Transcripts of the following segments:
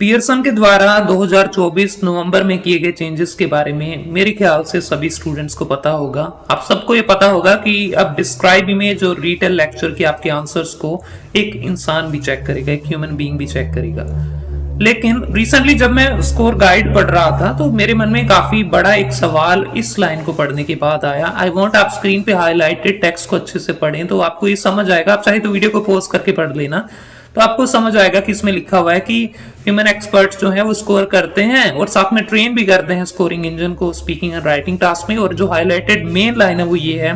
Pearson के द्वारा 2024 नवंबर में किए गए चेंजेस के बारे में मेरे ख्याल से सभी स्टूडेंट्स को पता होगा। आप सबको ये पता होगा कि अब डिस्क्राइब इमेज और रीटेल लेक्चर के आपके आंसर्स को एक इंसान भी चेक करेगा, एक ह्यूमन बीइंग भी चेक करेगा। लेकिन रिसेंटली जब मैं स्कोर गाइड पढ़ रहा था तो मेरे मन में काफी बड़ा एक सवाल इस लाइन को पढ़ने के बाद आया। आई वांट आप स्क्रीन पे हाईलाइटेड टेक्स्ट को अच्छे से पढ़ें तो आपको ये समझ आएगा। आप चाहे तो वीडियो को पॉज करके पढ़ लेना, तो आपको समझ आएगा कि इसमें लिखा हुआ है कि ह्यूमन एक्सपर्ट्स जो है वो स्कोर करते हैं और साथ में ट्रेन भी करते हैं स्कोरिंग इंजन को स्पीकिंग एंड राइटिंग टास्क में। और जो हाईलाइटेड मेन लाइन है वो ये है,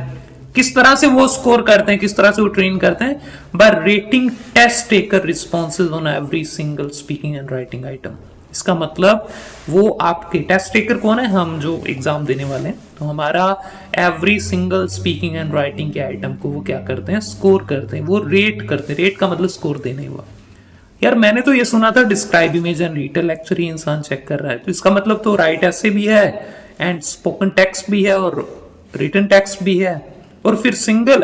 किस तरह से वो स्कोर करते हैं, किस तरह से वो ट्रेन करते हैं, by rating test taker responses on every single speaking and writing item. इसका मतलब वो आपके टेस्ट टेकर कौन है, हम जो एग्जाम देने वाले हैं, तो हमारा every single speaking and writing के आइटम को वो क्या करते हैं, स्कोर करते हैं, वो रेट करते हैं। रेट का मतलब स्कोर देने हुआ। यार मैंने तो ये सुना था describe image and retell lecture ही इंसान चेक कर रहा है, तो इसका मतलब तो राइट ऐसे भी है एंड स्पोकन टेक्स्ट भी है और रिटन टेक्स्ट भी है, और फिर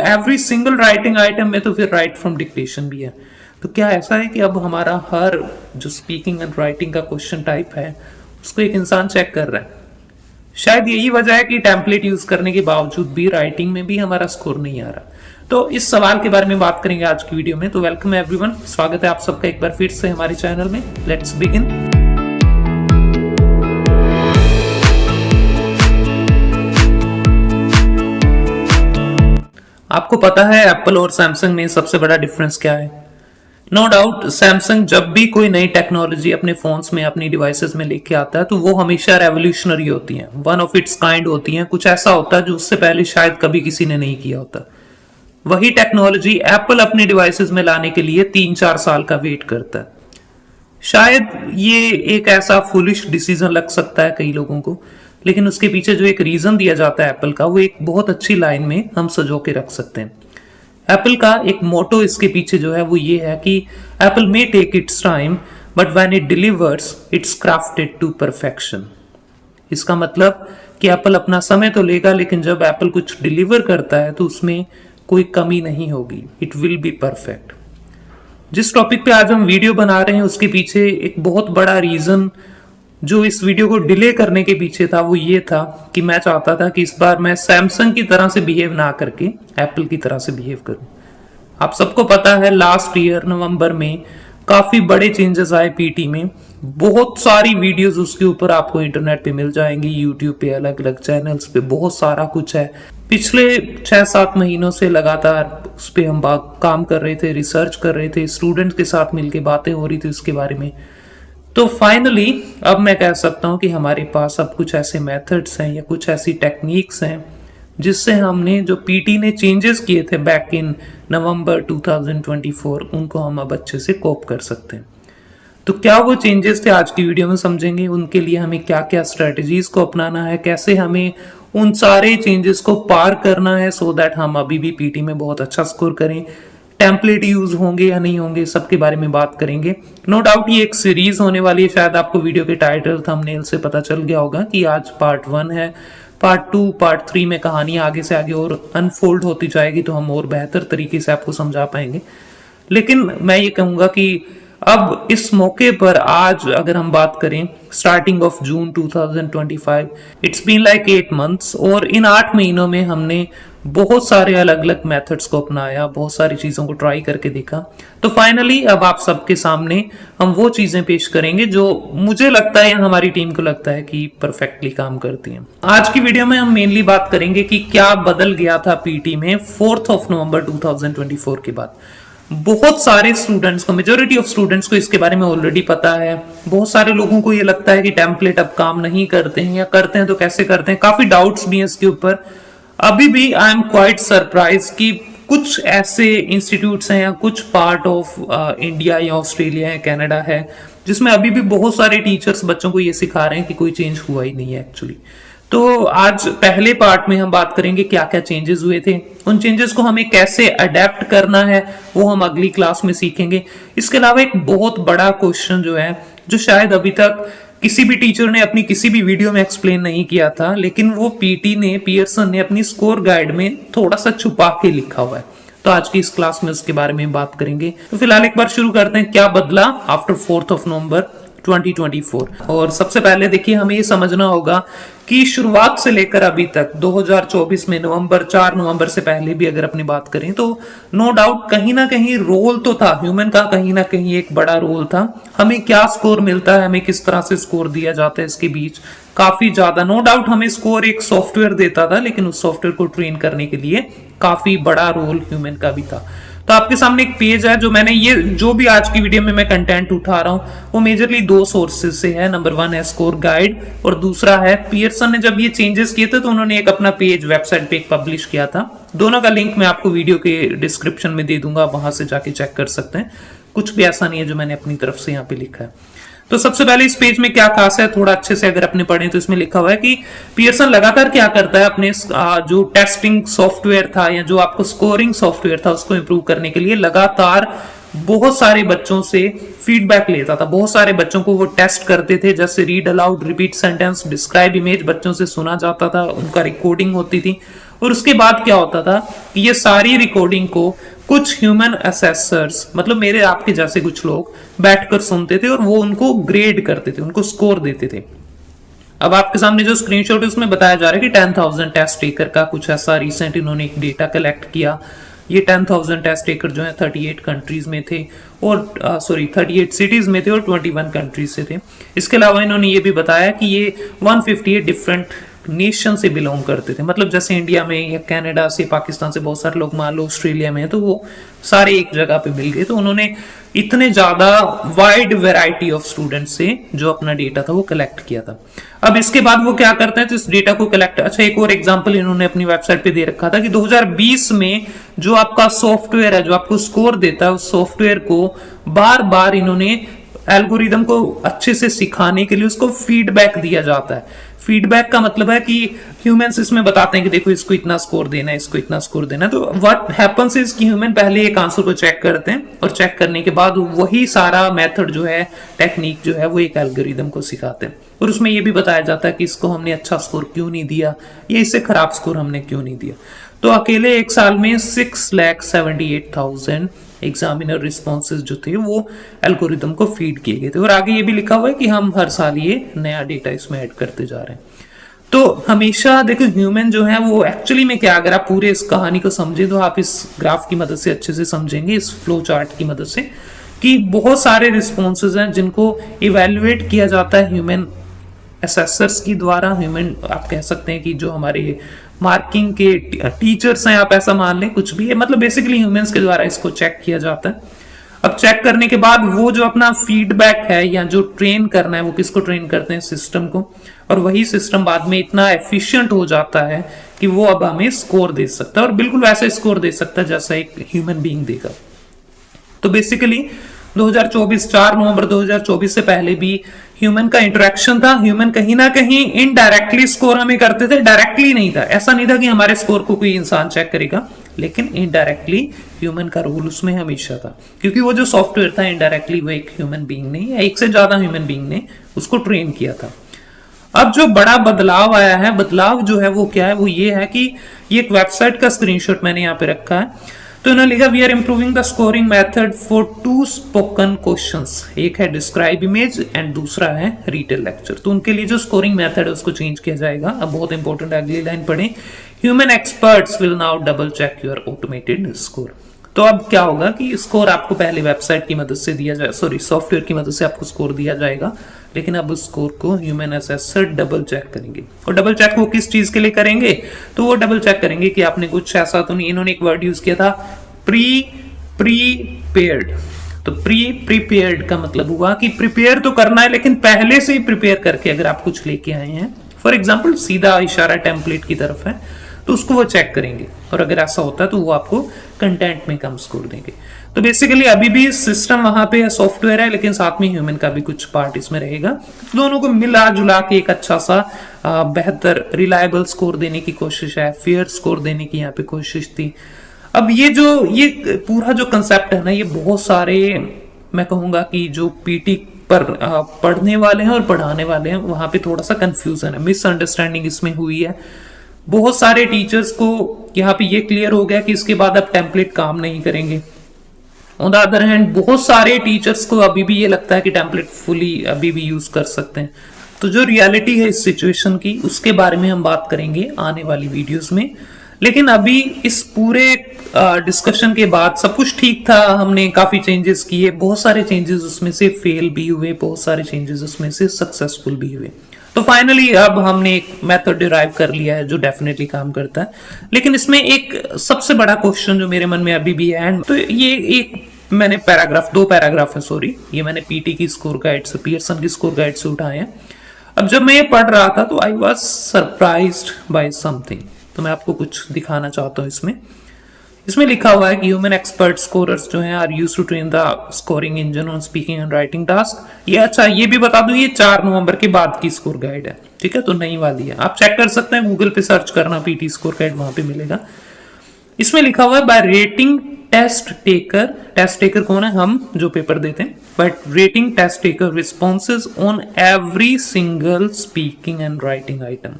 एवरी सिंगल राइटिंग आइटम में तो फिर राइट फ्रॉम डिक्टेशन भी है। तो क्या ऐसा है कि अब हमारा हर जो स्पीकिंग एंड राइटिंग का क्वेश्चन टाइप है उसको एक इंसान चेक कर रहा है? शायद यही वजह है कि टेम्पलेट यूज करने के बावजूद भी राइटिंग में भी हमारा स्कोर नहीं आ रहा। तो इस सवाल के बारे में बात करेंगे आज की वीडियो में। तो वेलकम एवरीवन, स्वागत है आप सबका एक बार फिर से हमारे चैनल में। Let's begin. आपको पता है एप्पल और सैमसंग में सबसे बड़ा डिफरेंस क्या है? नो डाउट सैमसंग जब भी कोई नई टेक्नोलॉजी अपने फोन्स में, अपनी डिवाइसेस में लेके आता है तो वो हमेशा रेवोल्यूशनरी होती हैं, वन ऑफ इट्स काइंड होती हैं। कुछ ऐसा होता है जो उससे पहले शायद कभी किसी ने नहीं किया होता। वही टेक्नोलॉजी एप्पल अपने डिवाइसेस में लाने के लिए 3-4 साल का वेट करता है। शायद ये एक ऐसा फुलिश डिसीजन लग सकता है कई लोगों को, लेकिन उसके पीछे जो एक रीजन दिया जाता है एप्पल का, वो एक बहुत अच्छी लाइन में हम सजो के रख सकते हैं। एप्पल का एक मोटो इसके पीछे जो है वो ये है कि Apple may take its time but when it delivers it's crafted to perfection. इसका मतलब कि एप्पल अपना समय तो लेगा, लेकिन जब एप्पल कुछ डिलीवर करता है तो उसमें कोई कमी नहीं होगी, इट विल बी परफेक्ट। जिस टॉपिक पे आज हम वीडियो बना रहे हैं उसके पीछे एक बहुत बड़ा रीजन जो इस वीडियो को डिले करने के पीछे था वो ये था कि मैं चाहता था कि इस बार मैं सैमसंग की तरह से बिहेव ना करके एप्पल की तरह से बिहेव करूं। आप सबको पता है लास्ट ईयर नवंबर में काफी बड़े चेंजेस आए पीटी में। बहुत सारी वीडियोस उसके ऊपर आपको इंटरनेट पे मिल जाएंगी, यूट्यूब पे, अलग अलग चैनल्स पे बहुत सारा कुछ है। पिछले 6-7 महीनों से लगातार उस पर हम काम कर रहे थे, रिसर्च कर रहे थे, स्टूडेंट्स के साथ मिलकर बातें हो रही थी उसके बारे में। तो फाइनली अब मैं कह सकता हूं कि हमारे पास अब कुछ ऐसे मेथड्स हैं या कुछ ऐसी टेक्निक्स हैं जिससे हमने जो पीटी ने चेंजेस किए थे बैक इन नवंबर 2024 उनको हम अब अच्छे से कोप कर सकते हैं। तो क्या वो चेंजेस थे आज की वीडियो में समझेंगे। उनके लिए हमें क्या क्या स्ट्रेटजीज को अपनाना है, कैसे हमें उन सारे चेंजेस को पार करना है सो दैट हम अभी भी पीटी में बहुत अच्छा स्कोर करें। टेम्पलेट यूज होंगे या नहीं होंगे, सबके बारे में बात करेंगे। नो डाउट ये एक सीरीज होने वाली है। शायद आपको वीडियो के टाइटल थंबनेल से पता चल गया होगा कि आज पार्ट 1 है। पार्ट 2, पार्ट 3 में कहानी आगे से आगे और अनफोल्ड होती जाएगी तो हम और बेहतर तरीके से आपको समझा पाएंगे। लेकिन मैं ये कहूंगा कि अब इस मौके पर आज अगर हम बात करें starting of June 2025, it's been like 8 months, और इन 8 महीनों में हमने बहुत सारे अलग अलग मेथड्स को अपनाया, बहुत सारी चीजों को ट्राई करके देखा। तो फाइनली अब आप सबके सामने हम वो चीजें पेश करेंगे जो मुझे लगता है या हमारी टीम को लगता है कि परफेक्टली काम करती हैं। आज की वीडियो में हम मेनली बात करेंगे कि क्या बदल गया था पीटी में 4 नवंबर 2024 के बाद। बहुत सारे स्टूडेंट्स को, मेजोरिटी ऑफ स्टूडेंट्स को इसके बारे में ऑलरेडी पता है। बहुत सारे लोगों को ये लगता है कि टेम्पलेट अब काम नहीं करते हैं, या करते हैं तो कैसे करते हैं। काफी डाउट्स भी हैं इसके ऊपर। अभी भी आई एम क्वाइट सरप्राइज कि कुछ ऐसे इंस्टीट्यूट्स हैं या कुछ पार्ट ऑफ इंडिया या ऑस्ट्रेलिया या कनाडा है जिसमें अभी भी बहुत सारे टीचर्स बच्चों को ये सिखा रहे हैं कि कोई चेंज हुआ ही नहीं है एक्चुअली। तो आज पहले पार्ट में हम बात करेंगे क्या क्या चेंजेस हुए थे, उन चेंजेस को हमें कैसे अडेप्ट करना है वो हम अगली क्लास में सीखेंगे। इसके अलावा एक बहुत बड़ा क्वेश्चन जो है, जो शायद अभी तक किसी भी टीचर ने अपनी किसी भी वीडियो में एक्सप्लेन नहीं किया था, लेकिन वो पियर्सन ने अपनी स्कोर गाइड में थोड़ा सा छुपा के लिखा हुआ है। तो आज की इस क्लास में उसके बारे में बात करेंगे। तो फिलहाल एक बार शुरू करते हैं, क्या बदला आफ्टर 4 नवंबर 2024। और सबसे पहले देखिए, हमें ये समझना होगा कि शुरुआत से लेकर अभी तक 2024 में 4 नवंबर से पहले भी अगर अपनी बात करें तो नो डाउट कहीं ना कहीं रोल तो था ह्यूमन का, कहीं ना कहीं एक बड़ा रोल था। हमें क्या स्कोर मिलता है, हमें किस तरह से स्कोर दिया जाता है, इसके बीच काफी ज्यादा नो डाउट हमें स्कोर एक सॉफ्टवेयर देता था, लेकिन उस सॉफ्टवेयर को ट्रेन करने के लिए काफी बड़ा रोल ह्यूमन का भी था। तो आपके सामने एक पेज है, जो मैंने ये जो भी आज की वीडियो में मैं कंटेंट उठा रहा हूं वो मेजरली 2 सोर्सेज से है। नंबर 1 है स्कोर गाइड और दूसरा है पियर्सन ने जब ये चेंजेस किए थे तो उन्होंने एक अपना पेज वेबसाइट पे एक पब्लिश किया था। दोनों का लिंक मैं आपको वीडियो के डिस्क्रिप्शन में दे दूंगा, वहां से जाके चेक कर सकते हैं। कुछ भी ऐसा नहीं है जो मैंने अपनी तरफ से यहाँ पे लिखा है। तो सबसे पहले इस पेज में क्या खास है, थोड़ा अच्छे से अगर अपने पढ़ें तो इसमें लिखा हुआ है कि पियर्सन लगातार क्या करता है, अपने जो टेस्टिंग सॉफ्टवेयर था या जो आपको स्कोरिंग सॉफ्टवेयर था उसको इंप्रूव करने के लिए लगातार बहुत सारे बच्चों से फीडबैक लेता था। बहुत सारे बच्चों को वो टेस्ट करते थे, जैसे read aloud, repeat sentence, describe image, बच्चों से सुना जाता था, उनका रिकॉर्डिंग होती थी। और उसके बाद क्या होता था कि ये सारी रिकॉर्डिंग को कुछ ह्यूमन असेसर्स, मतलब मेरे आपके जैसे कुछ लोग बैठकर सुनते थे और वो उनको ग्रेड करते थे, उनको स्कोर देते थे। अब आपके सामने जो स्क्रीनशॉट है उसमें बताया जा रहा है कि 10,000 टेस्ट टेकर का कुछ ऐसा रिसेंट इन्होंने एक डेटा कलेक्ट किया। ये 10,000 टेस्ट टेकर जो है 38 कंट्रीज में थे और 38 सिटीज में थे और 21 कंट्रीज से थे। इसके अलावा इन्होंने ये भी बताया कि ये 158 डिफरेंट नेशन से बिलोंग करते थे, मतलब जैसे इंडिया में या कनाडा से, पाकिस्तान से बहुत सारे लोग, मान लो ऑस्ट्रेलिया में है, तो वो सारे एक जगह पे मिल गए। तो उन्होंने इतने ज्यादा वाइड वैरायटी ऑफ स्टूडेंट्स से जो अपना डेटा था वो कलेक्ट किया था। अब इसके बाद वो क्या करते हैं, तो इस डेटा को कलेक्ट, अच्छा एक और एग्जांपल इन्होंने अपनी वेबसाइट पे दे रखा था कि 2020 में जो आपका सॉफ्टवेयर है जो आपको स्कोर देता है, उस सॉफ्टवेयर को बार बार इन्होंने एल्गोरिदम को अच्छे से सिखाने के लिए उसको फीडबैक दिया जाता है। फीडबैक का मतलब है कि ह्यूमंस इसमें बताते हैं कि देखो इसको इतना स्कोर देना है, इसको इतना स्कोर देना है। तो व्हाट हैपेंस इज कि ह्यूमन पहले एक आंसर को चेक करते हैं और चेक करने के बाद वही सारा मेथड जो है, टेक्निक जो है, वो एक एल्गोरिदम को सिखाते हैं। और उसमें ये भी बताया जाता है कि इसको हमने अच्छा स्कोर क्यों नहीं दिया, ये इससे खराब स्कोर हमने क्यों नहीं दिया। तो अकेले एक साल में 6,78,000 एग्जामिनर रिस्पॉन्सेज जो थे वो एल्गोरिदम को फीड किए गए थे। और आगे ये भी लिखा हुआ है कि हम हर साल ये नया डेटा इसमें ऐड करते जा रहे हैं। तो हमेशा देखो ह्यूमन जो है वो एक्चुअली में क्या, अगर आप पूरे इस कहानी को समझे तो आप इस ग्राफ की मदद से अच्छे से समझेंगे, इस फ्लो चार्ट की मदद से, कि बहुत सारे रिस्पॉन्सेज हैं जिनको इवेल्युएट किया जाता है ह्यूमन असेसर्स की द्वारा। ह्यूमन आप कह सकते हैं कि जो हमारे मार्किंग के टीचर्स हैं, आप ऐसा मान लें, कुछ भी है, मतलब बेसिकली ह्यूमंस के द्वारा इसको चेक किया जाता है। अब चेक करने के बाद वो जो अपना फीडबैक है या जो ट्रेन करना है, वो किसको ट्रेन करते हैं, सिस्टम को। और वही सिस्टम बाद में इतना एफिशिएंट हो जाता है कि वो अब हमें स्कोर दे सकता है, और बिल्कुल वैसा स्कोर दे सकता है जैसा एक ह्यूमन बीइंग देगा। तो बेसिकली 4 नवंबर 2024 से पहले भी ह्यूमन का इंटरेक्शन था। ह्यूमन कहीं ना कहीं इनडायरेक्टली स्कोर हमें करते थे, डायरेक्टली नहीं था। ऐसा नहीं था कि हमारे स्कोर को कोई इंसान चेक करेगा, लेकिन इनडायरेक्टली ह्यूमन का रोल उसमें हमेशा था, क्योंकि वो जो सॉफ्टवेयर था इनडायरेक्टली वो एक ह्यूमन बीइंग ने या एक से ज्यादा ह्यूमन बीइंग ने उसको ट्रेन किया था। अब जो बड़ा बदलाव आया है, बदलाव जो है वो क्या है, वो ये है कि ये एक वेबसाइट का स्क्रीनशॉट मैंने यहाँ पे रखा है। तो इन्होंने लिखा we are improving the scoring method for 2 spoken questions. एक है डिस्क्राइब इमेज एंड दूसरा है रीटेल लेक्चर। तो उनके लिए जो स्कोरिंग मेथड है उसको चेंज किया जाएगा। अब बहुत इंपॉर्टेंट अगली लाइन पढ़ें, human experts will now double check your automated score. तो अब क्या होगा कि स्कोर आपको पहले वेबसाइट की मदद से दिया जाए, सॉफ्टवेयर की मदद से आपको स्कोर दिया जाएगा, लेकिन अब उस स्कोर को ह्यूमन असेसर डबल चेक करेंगे। और डबल चेक वो किस चीज के लिए करेंगे, तो वो डबल चेक करेंगे कि आपने कुछ ऐसा तो नहीं, इन्होंने एक वर्ड यूज किया था प्रीपेयर्ड। तो प्रीपेयर्ड का मतलब हुआ कि प्रिपेयर तो करना है, लेकिन पहले से ही प्रिपेयर करके अगर आप कुछ लेके आए हैं, फॉर एग्जाम्पल सीधा इशारा टेम्पलेट की तरफ है, तो उसको वो चेक करेंगे। और अगर ऐसा होता है तो वो आपको कंटेंट में कम स्कोर देंगे। तो बेसिकली अभी भी सिस्टम वहां पे सॉफ्टवेयर है, लेकिन साथ में ह्यूमन का भी कुछ पार्ट इसमें रहेगा। दोनों को मिला जुला के एक अच्छा सा बेहतर रिलायबल स्कोर देने की कोशिश है, फेयर स्कोर देने की यहाँ पे कोशिश थी। अब ये पूरा जो कंसेप्ट है ना, ये बहुत सारे, मैं कहूंगा कि जो पीटी पर पढ़ने वाले हैं और पढ़ाने वाले हैं वहां पे थोड़ा सा कंफ्यूजन है, मिसअंडरस्टैंडिंग इसमें हुई है। बहुत सारे टीचर्स को यहाँ पे ये क्लियर हो गया कि इसके बाद अब टेम्पलेट काम नहीं करेंगे। ऑन द अदर हैंड बहुत सारे टीचर्स को अभी भी ये लगता है कि टेम्पलेट फुली अभी भी यूज कर सकते हैं। तो जो रियलिटी है इस सिचुएशन की, उसके बारे में हम बात करेंगे आने वाली वीडियोस में। लेकिन अभी इस पूरे डिस्कशन के बाद सब कुछ ठीक था, हमने काफी चेंजेस किए, बहुत सारे चेंजेस उसमें से फेल भी हुए, बहुत सारे चेंजेस उसमें से सक्सेसफुल भी हुए। तो फाइनली अब हमने एक मेथड डिराइव कर लिया है जो डेफिनेटली काम करता है। लेकिन इसमें एक सबसे बड़ा क्वेश्चन जो मेरे मन में अभी भी है, तो ये एक मैंने दो पैराग्राफ है सॉरी, ये मैंने पीटी की स्कोर गाइड से, पियर्सन की स्कोर गाइड से उठाए हैं। अब जब मैं ये पढ़ रहा था तो I was surprised bye something, तो मैं आपको कुछ दिखाना चाहता हूँ। इसमें लिखा हुआ है कि ह्यूमन एक्सपर्ट स्कोरर्स जो हैं are used to train the scoring engine on speaking and writing task. ये अच्छा, ये भी बता दूं, ये 4 नवंबर के बाद की स्कोर गाइड है, ठीक है, तो नई वाली है। आप चेक कर सकते हैं, गूगल पे सर्च करना पीटी स्कोर गाइड, वहां पे मिलेगा। इसमें लिखा हुआ है बाय रेटिंग टेस्ट टेकर कौन है, हम जो पेपर देते हैं, but rating test taker responses on every single speaking and writing item.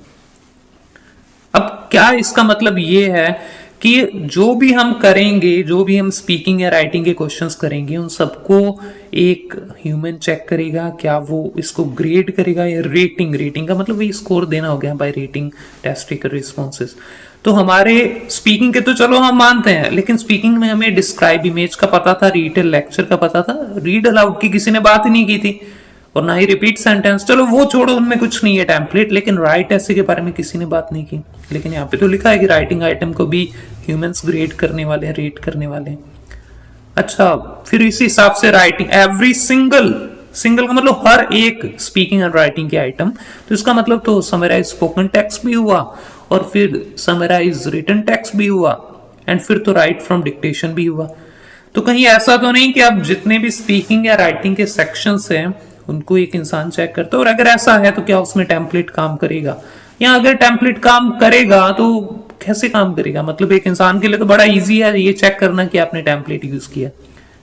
अब क्या इसका मतलब ये है कि जो भी हम करेंगे, जो भी हम स्पीकिंग या राइटिंग के क्वेश्चंस करेंगे, उन सबको एक ह्यूमन चेक करेगा, क्या वो इसको ग्रेड करेगा या रेटिंग का मतलब वही स्कोर देना हो गया by rating test taker responses. तो हमारे स्पीकिंग के तो चलो हम मानते हैं, लेकिन स्पीकिंग में हमें डिस्क्राइब इमेज का पता था, रीड लेक्चर का पता था, रीड अलाउड की किसी ने बात ही नहीं की थी, और ना ही रिपीट सेंटेंस, चलो वो छोड़ो, उनमें कुछ नहीं है टेम्पलेट। लेकिन राइट ऐसे के बारे में किसी ने बात नहीं की। लेकिन यहाँ पे तो लिखा है कि राइटिंग आइटम को भी ह्यूमंस ग्रेड करने वाले हैं, रेट करने वाले हैं। अच्छा, फिर इसी हिसाब से राइटिंग एवरी सिंगल का मतलब हर एक स्पीकिंग एंड राइटिंग के आइटम, तो इसका मतलब तो समराइज स्पोकन टेक्स्ट भी हुआ, और फिर समराइज रिटन टेक्स्ट भी हुआ, एंड फिर तो राइट फ्रॉम डिक्टेशन भी हुआ। तो कहीं ऐसा तो नहीं कि अब जितने भी स्पीकिंग या राइटिंग के सेक्शंस हैं उनको एक इंसान चेक करता है, और अगर ऐसा है तो क्या उसमें टेम्पलेट काम करेगा, या अगर टेम्पलेट काम करेगा तो कैसे काम करेगा। मतलब एक इंसान के लिए तो बड़ा इजी है ये चेक करना कि आपने टेम्पलेट यूज किया,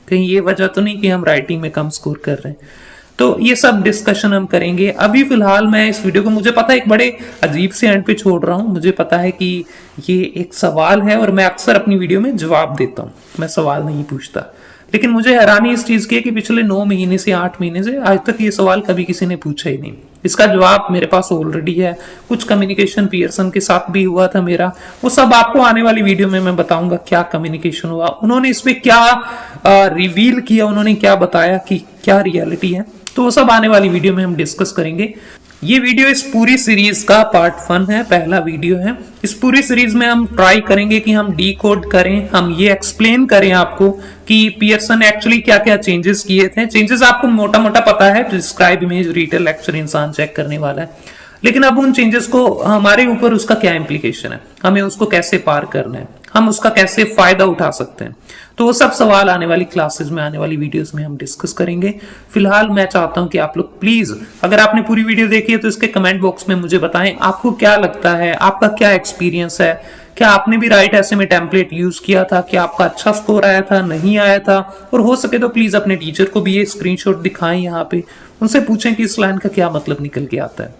कहीं ये वजह तो नहीं कि हम राइटिंग में कम स्कोर कर रहे हैं। तो ये सब डिस्कशन हम करेंगे। अभी फिलहाल मैं इस वीडियो को, मुझे पता है एक बड़े अजीब से एंड पे छोड़ रहा हूँ, मुझे पता है कि ये एक सवाल है और मैं अक्सर अपनी वीडियो में जवाब देता हूँ, मैं सवाल नहीं पूछता। लेकिन मुझे हैरानी इस चीज की है कि पिछले 9 महीने से 8 महीने से आज तक ये सवाल कभी किसी ने पूछा ही नहीं। इसका जवाब मेरे पास ऑलरेडी है, कुछ कम्युनिकेशन पियर्सन के साथ भी हुआ था मेरा, वो सब आपको आने वाली वीडियो में मैं बताऊंगा क्या कम्युनिकेशन हुआ, उन्होंने इसमें क्या रिवील किया, उन्होंने क्या बताया कि क्या रियलिटी है, तो वो सब आने वाली वीडियो में हम डिस्कस करेंगे। ये वीडियो इस पूरी सीरीज का पार्ट 1 है, पहला वीडियो है। इस पूरी सीरीज में हम ट्राई करेंगे कि हम डीकोड करें, हम ये एक्सप्लेन करें आपको कि पियर्सन ने एक्चुअली क्या क्या चेंजेस किए थे। चेंजेस आपको मोटा मोटा पता है, डिस्क्राइब इमेज, रीडर लेक्चर इंसान चेक करने वाला है, लेकिन अब उन चेंजेस को हमारे ऊपर उसका क्या इंप्लीकेशन है, हमें उसको कैसे पार करना है, हम उसका कैसे फायदा उठा सकते हैं, तो वो सब सवाल आने वाली क्लासेस में, आने वाली वीडियोस में हम डिस्कस करेंगे। फिलहाल मैं चाहता हूं कि आप लोग प्लीज, अगर आपने पूरी वीडियो देखी है तो इसके कमेंट बॉक्स में मुझे बताएं आपको क्या लगता है, आपका क्या एक्सपीरियंस है, क्या आपने भी राइट ऐसे में टेम्पलेट यूज किया था, क्या आपका अच्छा स्कोर आया था, नहीं आया था, और हो सके तो प्लीज अपने टीचर को भी ये स्क्रीनशॉट दिखाएं, यहाँ पे उनसे पूछें कि इस लाइन का क्या मतलब निकल के आता है।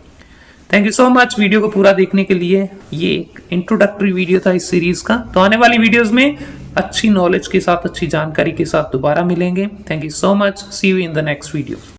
Thank you so much video को पूरा देखने के लिए। ये एक इंट्रोडक्टरी वीडियो था इस सीरीज का, तो आने वाली वीडियोस में अच्छी नॉलेज के साथ, अच्छी जानकारी के साथ दोबारा मिलेंगे। Thank you so much, see you in the next video.